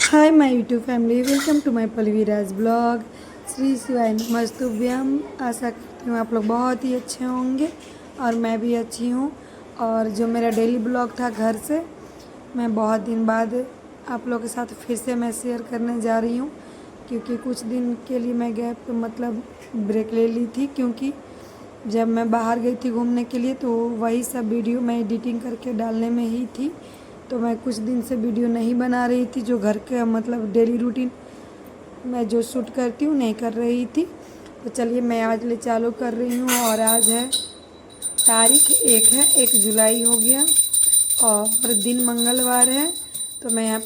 Hi my YouTube family, welcome to my Palviraj vlog. श्री शिवाय नमस्तुभ्यम। आशा करती हूँ आप लोग बहुत ही अच्छे होंगे और मैं भी अच्छी हूँ। और जो मेरा डेली ब्लॉग था घर से, मैं बहुत दिन बाद आप लोगों के साथ फिर से मैं शेयर करने जा रही हूँ, क्योंकि कुछ दिन के लिए मैं गैप मतलब ब्रेक ले ली थी, क्योंकि जब मैं बाहर गई थी घूमने के लिए तो वही सब वीडियो मैं एडिटिंग करके डालने में ही थी। तो मैं कुछ दिन से वीडियो नहीं बना रही थी, जो घर का मतलब डेली रूटीन मैं जो शूट करती हूँ नहीं कर रही थी। तो चलिए मैं आज ले चालू कर रही हूँ। और आज है तारीख 1 जुलाई हो गया और दिन मंगलवार है। तो मैं यहाँ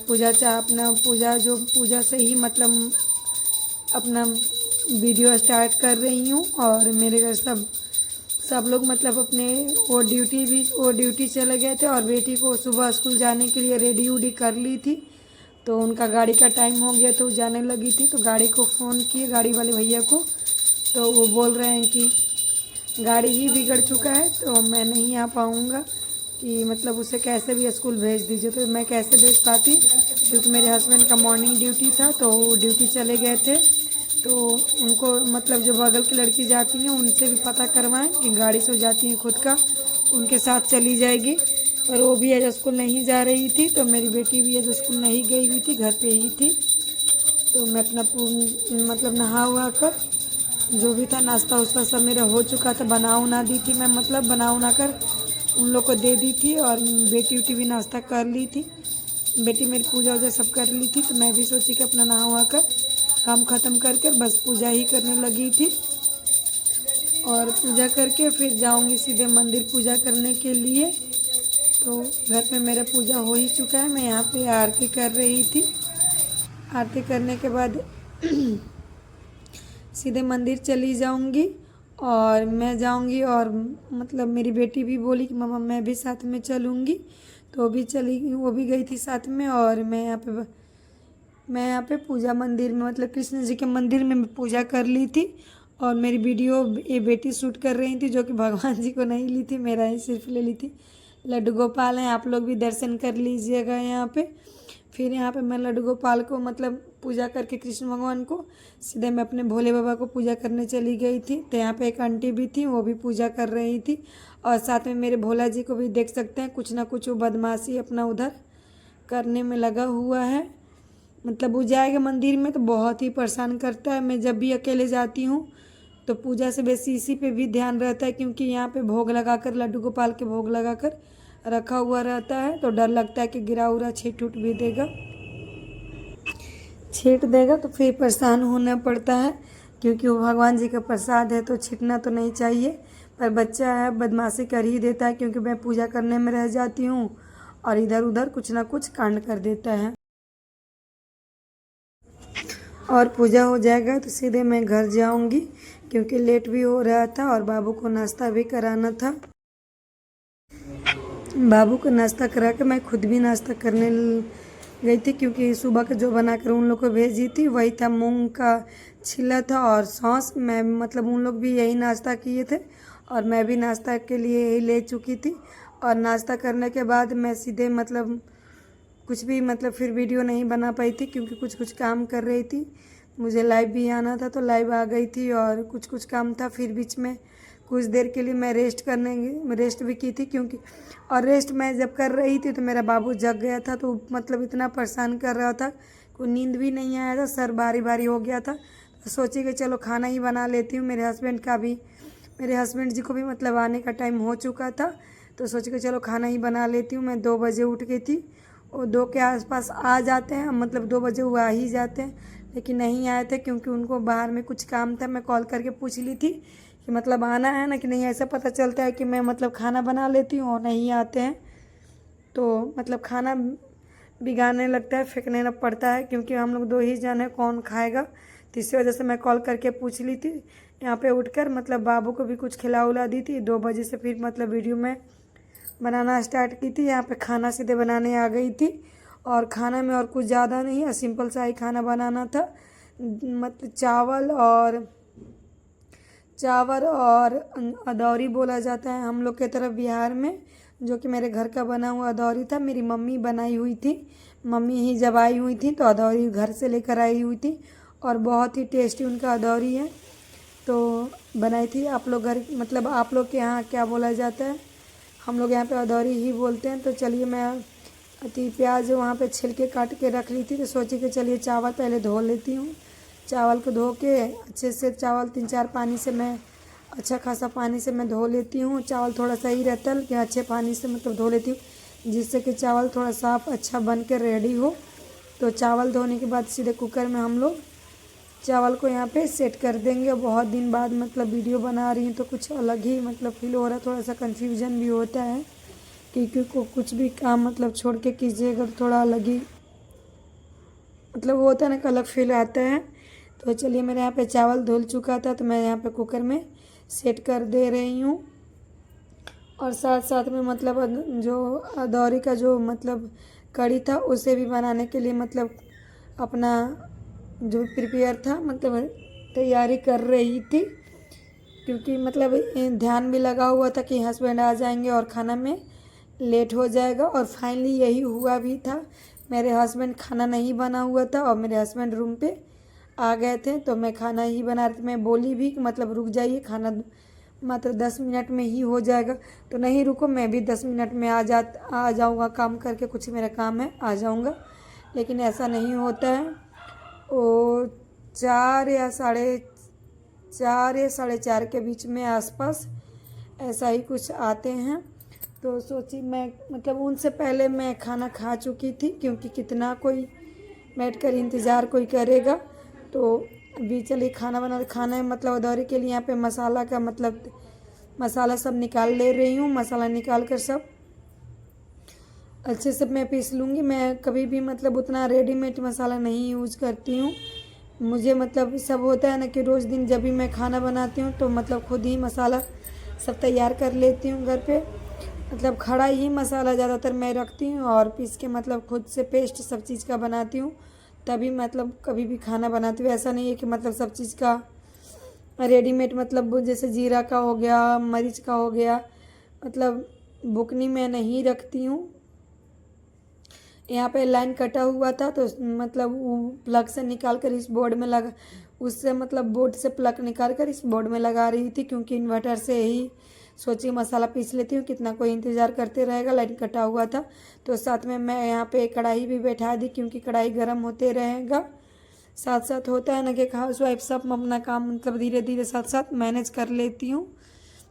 अपना पूजा से ही मतलब अपना वीडियो स्टार्ट कर रही हूँ। और मेरे घर सब सब लोग मतलब अपने वो ड्यूटी चले गए थे और बेटी को सुबह स्कूल जाने के लिए रेडी उडी कर ली थी। तो उनका गाड़ी का टाइम हो गया तो जाने लगी थी, तो गाड़ी को फ़ोन किए गाड़ी वाले भैया को। तो वो बोल रहे हैं कि गाड़ी ही बिगड़ चुका है तो मैं नहीं आ पाऊँगा, कि मतलब उसे कैसे भी स्कूल भेज दीजिए। तो मैं कैसे भेज पाती, क्योंकि मेरे हस्बैंड का मॉर्निंग ड्यूटी था तो वो ड्यूटी चले गए थे। तो उनको मतलब जो बगल की लड़की जाती हैं उनसे भी पता करवाएं कि गाड़ी से जाती हैं खुद का, उनके साथ चली जाएगी। पर वो भी आज स्कूल नहीं जा रही थी, तो मेरी बेटी भी आज स्कूल नहीं गई हुई थी, घर पे ही थी। तो मैं अपना मतलब नहा हुआ कर जो भी था नाश्ता उस्ता सब मेरा हो चुका था, बना उना दी थी मैं, मतलब बना उना कर उन लोग को दे दी थी। और बेटी उटी भी नाश्ता कर ली थी, बेटी मेरी पूजा वूजा सब कर ली थी। तो मैं भी सोची कि अपना नहा हुआ कर काम ख़त्म करके बस पूजा ही करने लगी थी। और पूजा करके फिर जाऊंगी सीधे मंदिर पूजा करने के लिए। तो घर पे मेरा पूजा हो ही चुका है, मैं यहाँ पे आरती कर रही थी। आरती करने के बाद सीधे मंदिर चली जाऊंगी। और मैं जाऊंगी और मतलब मेरी बेटी भी बोली कि मम्मा मैं भी साथ में चलूंगी, तो वो भी गई थी साथ में। और मैं यहाँ पे पूजा मंदिर में मतलब कृष्ण जी के मंदिर में मैं पूजा कर ली थी। और मेरी वीडियो ये बेटी शूट कर रही थी, जो कि भगवान जी को नहीं ली थी, मेरा ही सिर्फ ले ली थी। लड्डू गोपाल हैं, आप लोग भी दर्शन कर लीजिएगा यहाँ पे। फिर यहाँ पे मैं लड्डू गोपाल को मतलब पूजा करके कृष्ण भगवान को सीधे मैं अपने भोले बाबा को पूजा करने चली गई थी। तो यहाँ पे एक आंटी भी थी, वो भी पूजा कर रही थी। और साथ में मेरे भोला जी को भी देख सकते हैं, कुछ ना कुछ वो बदमाशी अपना उधर करने में लगा हुआ है। मतलब वो जाएगा मंदिर में तो बहुत ही परेशान करता है। मैं जब भी अकेले जाती हूँ तो पूजा से बेसी इसी पे भी ध्यान रहता है, क्योंकि यहाँ पे भोग लगाकर लड्डू गोपाल के भोग लगाकर रखा हुआ रहता है। तो डर लगता है कि गिरा उरा छीट उट भी देगा, छीट देगा तो फिर परेशान होना पड़ता है, क्योंकि वो भगवान जी का प्रसाद है तो छीटना तो नहीं चाहिए। पर बच्चा है, बदमाशी कर ही देता है, क्योंकि मैं पूजा करने में रह जाती हूँ और इधर उधर कुछ ना कुछ कांड कर देता है। और पूजा हो जाएगा तो सीधे मैं घर जाऊंगी, क्योंकि लेट भी हो रहा था और बाबू को नाश्ता भी कराना था। बाबू को नाश्ता करा के मैं खुद भी नाश्ता करने गई थी, क्योंकि सुबह का जो बनाकर उन लोग को भेजी थी वही था, मूंग का छिला था और सॉस। मैं मतलब उन लोग भी यही नाश्ता किए थे और मैं भी नाश्ता के लिए यही ले चुकी थी। और नाश्ता करने के बाद मैं सीधे मतलब कुछ भी मतलब फिर वीडियो नहीं बना पाई थी, क्योंकि कुछ कुछ काम कर रही थी। मुझे लाइव भी आना था तो लाइव आ गई थी और कुछ कुछ काम था। फिर बीच में कुछ देर के लिए मैं रेस्ट भी की थी, क्योंकि और रेस्ट मैं जब कर रही थी तो मेरा बाबू जग गया था, तो मतलब इतना परेशान कर रहा था, कोई नींद भी नहीं आया था, सर भारी भारी हो गया था। तो सोची कि चलो खाना ही बना लेती हूँ। मेरे हस्बैंड जी को भी मतलब आने का टाइम हो चुका था, तो सोची कि चलो खाना ही बना लेती हूँ। मैं 2 बजे उठ गई थी, वो 2 के आसपास आ जाते हैं, मतलब 2 बजे वो आ ही जाते हैं, लेकिन नहीं आए थे क्योंकि उनको बाहर में कुछ काम था। मैं कॉल करके पूछ ली थी कि मतलब आना है ना कि नहीं, ऐसा पता चलता है कि मैं मतलब खाना बना लेती हूँ और नहीं आते हैं तो मतलब खाना बिगाड़ने लगता है, फेंकने न पड़ता है, क्योंकि हम लोग 2 ही जन हैं, कौन खाएगा। तो इसी वजह से मैं कॉल करके पूछ ली थी। यहाँ पे उठकर मतलब बाबू को भी कुछ खिला उला दी थी। 2 बजे से फिर मतलब वीडियो में बनाना स्टार्ट की थी। यहाँ पे खाना सीधे बनाने आ गई थी और खाना में और कुछ ज़्यादा नहीं है, सिंपल सा ही खाना बनाना था। मतलब चावल और अदौरी बोला जाता है हम लोग के तरफ बिहार में, जो कि मेरे घर का बना हुआ अदौरी था, मेरी मम्मी बनाई हुई थी। मम्मी ही जब आई हुई थी तो अदौरी घर से लेकर आई हुई थी और बहुत ही टेस्टी उनका अदौरी है। तो बनाई थी। आप लोग घर मतलब आप लोग के यहाँ क्या बोला जाता है? हम लोग यहाँ पे अदौरी ही बोलते हैं। तो चलिए मैं अति प्याज वहाँ पे छिलके काट के रख ली थी तो सोची कि चलिए चावल पहले धो लेती हूँ। चावल को धो के अच्छे से चावल 3-4 पानी से मैं अच्छा खासा पानी से मैं धो लेती हूँ। चावल थोड़ा सही रहता है लेकिन अच्छे पानी से मतलब धो लेती हूँ जिससे कि चावल थोड़ा साफ अच्छा बन के रेडी हो। तो चावल धोने के बाद सीधे कुकर में हम लोग चावल को यहाँ पे सेट कर देंगे। बहुत दिन बाद मतलब वीडियो बना रही हूँ तो कुछ अलग ही मतलब फील हो रहा है। थोड़ा सा कन्फ्यूजन भी होता है क्योंकि कुछ भी काम मतलब छोड़ के कीजिएगा तो थोड़ा अलग ही मतलब वो होता है ना कि अलग फील आता है। तो चलिए मेरे यहाँ पे चावल धुल चुका था तो मैं यहाँ पे कुकर में सेट कर दे रही हूँ। और साथ साथ में मतलब जो अदौरी का जो मतलब कढ़ी था उसे भी बनाने के लिए मतलब अपना जो प्रिपेयर था मतलब तैयारी कर रही थी क्योंकि मतलब ध्यान भी लगा हुआ था कि हस्बैंड आ जाएंगे और खाना में लेट हो जाएगा। और फाइनली यही हुआ भी था। मेरे हस्बैंड खाना नहीं बना हुआ था और मेरे हस्बैंड रूम पे आ गए थे तो मैं खाना ही बना रही थी। मैं बोली भी कि मतलब रुक जाइए, खाना मात्र 10 मिनट में ही हो जाएगा। तो नहीं रुको, मैं भी 10 मिनट में आ जाऊँगा, काम करके कुछ मेरा काम है आ जाऊँगा। लेकिन ऐसा नहीं होता है। वो 4 या साढ़े 4 के बीच में आसपास ऐसा ही कुछ आते हैं। तो सोची मैं मतलब उनसे पहले मैं खाना खा चुकी थी क्योंकि कितना कोई बैठ कर इंतज़ार कोई करेगा। तो अभी चलिए खाना है मतलब अदौरी के लिए यहाँ पे मसाला का मतलब मसाला सब निकाल ले रही हूँ। मसाला निकाल कर सब अच्छे से मैं पीस लूँगी। मैं कभी भी मतलब उतना रेडीमेड मसाला नहीं यूज़ करती हूँ। मुझे मतलब सब होता है ना कि रोज़ दिन जब भी मैं खाना बनाती हूँ तो मतलब खुद ही मसाला सब तैयार कर लेती हूँ घर पे। मतलब खड़ा ही मसाला ज़्यादातर मैं रखती हूँ और पीस के मतलब खुद से पेस्ट सब चीज़ का बनाती हूँ तभी मतलब कभी भी खाना बनाती हूँ। ऐसा नहीं है कि मतलब सब चीज़ का रेडीमेड मतलब जैसे जीरा का हो गया, मरीच का हो गया, मतलब बुकनी में नहीं रखती हूँ। यहाँ पे लाइन कटा हुआ था तो मतलब वो प्लग से निकाल कर इस बोर्ड में लगा, उससे मतलब बोर्ड से प्लग निकाल कर इस बोर्ड में लगा रही थी क्योंकि इन्वर्टर से ही सोची मसाला पीस लेती हूँ, कितना कोई इंतज़ार करते रहेगा। लाइन कटा हुआ था तो साथ में मैं यहाँ पे कढ़ाई भी बैठा दी क्योंकि कढ़ाई गर्म होते रहेगा। साथ साथ होता है ना कि हाउस वाइफ सब अपना काम मतलब धीरे धीरे साथ साथ मैनेज कर लेती हूँ।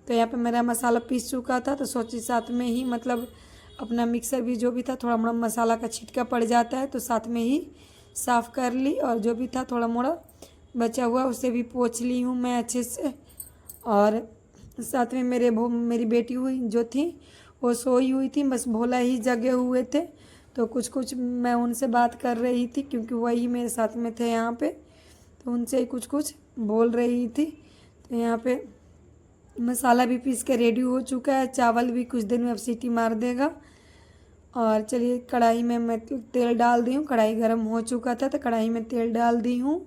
तो यहाँ पे मेरा मसाला पीस चुका था तो सोची साथ में ही मतलब अपना मिक्सर भी जो भी था थोड़ा मोड़ा मसाला का छिटका पड़ जाता है तो साथ में ही साफ़ कर ली और जो भी था थोड़ा मोड़ा बचा हुआ उसे भी पोंछ ली हूँ मैं अच्छे से। और साथ में मेरी बेटी हुई जो थी वो सोई हुई थी, बस भोला ही जगे हुए थे तो कुछ कुछ मैं उनसे बात कर रही थी क्योंकि वही मेरे साथ में थे यहाँ पे। तो उनसे ही कुछ कुछ बोल रही थी। तो यहाँ पे मसाला भी पीस के रेडी हो चुका है। चावल भी कुछ देर में अब सीटी मार देगा। और चलिए कढ़ाई में मैं तेल डाल दी हूँ। कढ़ाई गर्म हो चुका था तो कढ़ाई में तेल डाल दी हूँ।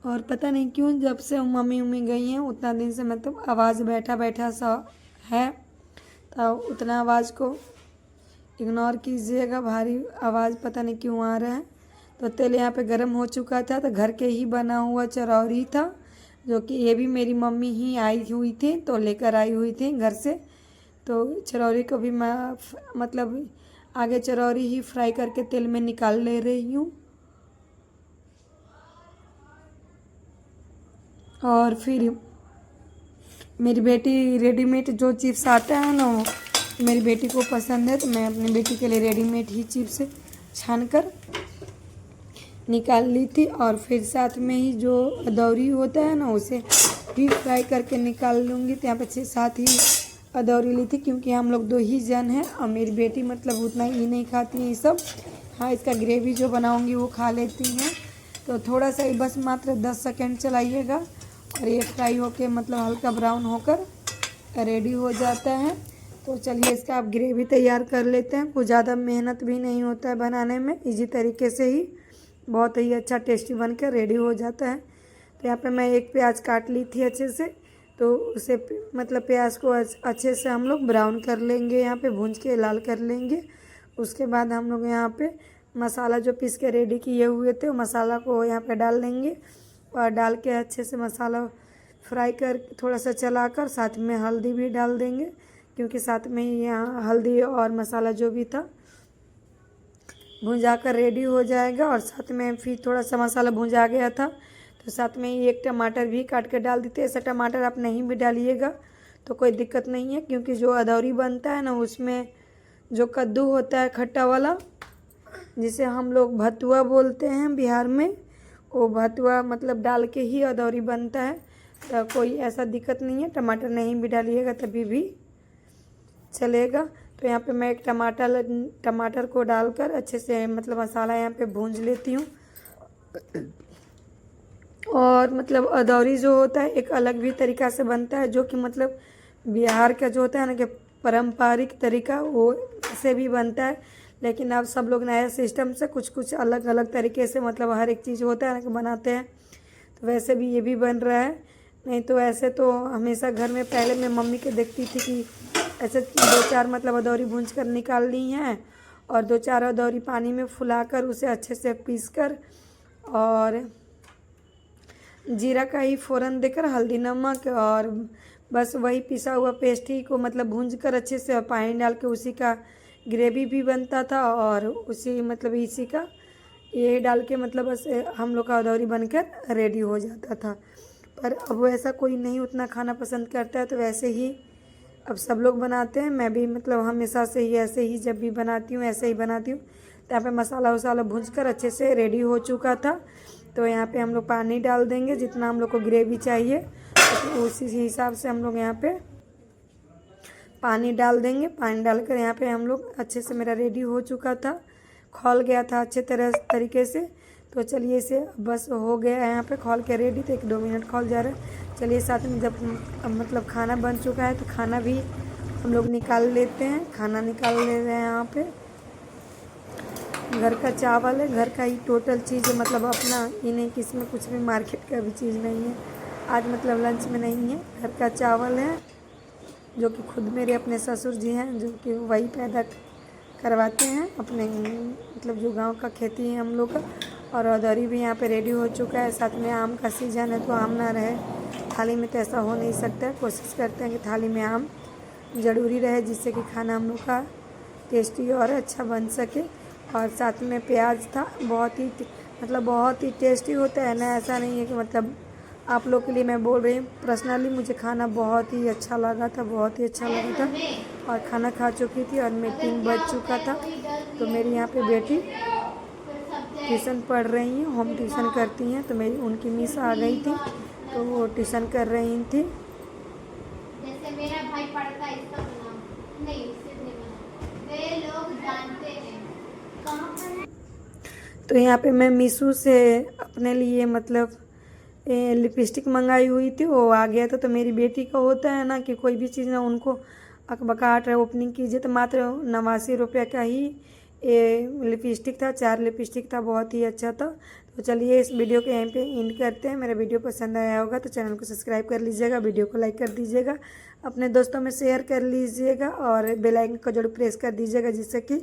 और पता नहीं क्यों जब से मम्मी गई हैं उतना दिन से मतलब आवाज़ बैठा बैठा सा है तो उतना आवाज़ को इग्नोर कीजिएगा। भारी आवाज़ पता नहीं क्यों आ रहा है। तो तेल यहाँ पे गर्म हो चुका था तो घर के ही बना हुआ चरौरी था जो कि ये भी मेरी मम्मी ही आई हुई थी तो लेकर आई हुई थी घर से। तो चरौरी को भी मैं मतलब आगे चरौरी ही फ्राई करके तेल में निकाल ले रही हूँ। और फिर मेरी बेटी रेडीमेड जो चिप्स आता है ना मेरी बेटी को पसंद है तो मैं अपनी बेटी के लिए रेडीमेड ही चिप्स छान कर निकाल ली थी। और फिर साथ में ही जो अदौरी होता है ना उसे भी फ्राई करके निकाल लूँगी। तो यहाँ पे 6-7 ही अदौरी ली थी क्योंकि हम लोग 2 ही जन हैं और मेरी बेटी मतलब उतना ही नहीं खाती है ये सब। हाँ, इसका ग्रेवी जो बनाऊँगी वो खा लेती हैं। तो थोड़ा सा ही बस मात्र 10 सेकेंड चलाइएगा और ये फ्राई होके मतलब हल्का ब्राउन होकर रेडी हो जाता है। तो चलिए इसका आप ग्रेवी तैयार कर लेते हैं। कुछ ज़्यादा मेहनत भी नहीं होता है बनाने में, इजी तरीके से ही बहुत ही अच्छा टेस्टी बन कर रेडी हो जाता है। तो यहाँ पे मैं एक प्याज काट ली थी अच्छे से तो उसे मतलब प्याज को अच्छे से हम लोग ब्राउन कर लेंगे, यहाँ पे भूंज के लाल कर लेंगे। उसके बाद हम लोग यहाँ पे मसाला जो पीस के रेडी किए हुए थे वो मसाला को यहाँ पे डाल देंगे और डाल के अच्छे से मसाला फ्राई कर थोड़ा सा चलाकर साथ में हल्दी भी डाल देंगे, क्योंकि साथ में ही यहाँ हल्दी और मसाला जो भी था भुंजा कर रेडी हो जाएगा। और साथ में फिर थोड़ा सा मसाला भुंजा गया था तो साथ में ही एक टमाटर भी काट के डाल देते। ऐसा टमाटर आप नहीं भी डालिएगा तो कोई दिक्कत नहीं है, क्योंकि जो अदौरी बनता है ना उसमें जो कद्दू होता है खट्टा वाला, जिसे हम लोग भतुआ बोलते हैं बिहार में, वो भतुआ मतलब डाल के ही अदौरी बनता है। तो कोई ऐसा दिक्कत नहीं है, टमाटर नहीं भी डालिएगा तभी भी चलेगा। तो यहाँ पे मैं एक टमाटर को डालकर अच्छे से मतलब मसाला यहाँ पे भूंज लेती हूँ। और मतलब अदौरी जो होता है एक अलग भी तरीक़ा से बनता है, जो कि मतलब बिहार का जो होता है ना कि पारंपरिक तरीका वो से भी बनता है, लेकिन अब सब लोग नया सिस्टम से कुछ अलग अलग तरीके से मतलब हर एक चीज़ होता है ना कि बनाते हैं। तो वैसे भी ये भी बन रहा है, नहीं तो ऐसे तो हमेशा घर में पहले मैं मम्मी के देखती थी कि ऐसे 2-4 मतलब अदौरी भूंज कर निकाल ली हैं और 2-4 अदौरी पानी में फुलाकर उसे अच्छे से पीस कर और जीरा का ही फ़ौरन देकर हल्दी नमक और बस वही पिसा हुआ पेस्ट ही को मतलब भूंज कर अच्छे से पानी डाल के उसी का ग्रेवी भी बनता था और उसी मतलब इसी का ये डाल के मतलब बस हम लोग का अदौरी बनकर रेडी हो जाता था। पर अब ऐसा कोई नहीं उतना खाना पसंद करता है, तो वैसे ही अब सब लोग बनाते हैं। मैं भी मतलब हमेशा से ही ऐसे ही जब भी बनाती हूँ ऐसे ही बनाती हूँ। तो यहाँ पे मसाला वसाला भूंज कर अच्छे से रेडी हो चुका था, तो यहाँ पे हम लोग पानी डाल देंगे जितना हम लोग को ग्रेवी चाहिए, तो उसी हिसाब से हम लोग यहाँ पे पानी डाल देंगे। पानी डालकर यहाँ पे हम लोग अच्छे से मेरा रेडी हो चुका था, खौल गया था अच्छे तरीके से। तो चलिए इसे बस हो गया है यहाँ पे खौल के रेडी, तो 1-2 मिनट खौल जा रहा है। चलिए साथ में जब मतलब खाना बन चुका है तो खाना भी हम लोग निकाल लेते हैं। खाना निकाल ले रहे हैं यहाँ पे। घर का चावल है, घर का ही टोटल चीज़ है, मतलब अपना ये नहीं कि इसमें कुछ भी मार्केट का भी चीज़ नहीं है। आज मतलब लंच में नहीं है, घर का चावल है जो कि खुद मेरे अपने ससुर जी हैं जो कि वही पैदा करवाते हैं अपने मतलब जो गांव का खेती है हम लोग का। और अदौरी भी यहाँ पे रेडी हो चुका है। साथ में आम का सीज़न है तो आम ना रहे थाली में तो ऐसा हो नहीं सकता है। कोशिश करते हैं कि थाली में आम ज़रूरी रहे, जिससे कि खाना हम लोग का टेस्टी और अच्छा बन सके। और साथ में प्याज था, बहुत ही टेस्टी होता है ना, ऐसा नहीं है कि मतलब आप लोग के लिए मैं बोल रही हूँ। पर्सनली मुझे खाना बहुत ही अच्छा लगा था, बहुत ही अच्छा लगा था। और खाना खा चुकी थी और मैं 3 बज चुका था। तो मेरी यहाँ पे बेटी ट्यूशन पढ़ रही हैं, होम ट्यूशन करती हैं, तो मेरी उनकी मिस आ गई थी तो वो ट्यूशन कर रही थी। जैसे मेरा भाई पढ़ता है इसका नाम नहीं, इससे नहीं बना, वे लोग जानते हैं कहाँ पर है। तो यहाँ पे मैं मीशो से अपने लिए मतलब लिपस्टिक मंगाई हुई थी, वो आ गया था। तो मेरी बेटी का होता है ना कि कोई भी चीज़ ना उनको अकबकाहट है, ओपनिंग कीजिए तो मात्र 89 रुपये का ही ये लिपस्टिक था, 4 लिपस्टिक था, बहुत ही अच्छा था। तो चलिए इस वीडियो को यहीं पे एंड करते हैं। मेरा वीडियो पसंद आया होगा तो चैनल को सब्सक्राइब कर लीजिएगा, वीडियो को लाइक कर दीजिएगा, अपने दोस्तों में शेयर कर लीजिएगा और बेल आइकन को जरूर प्रेस कर दीजिएगा, जिससे कि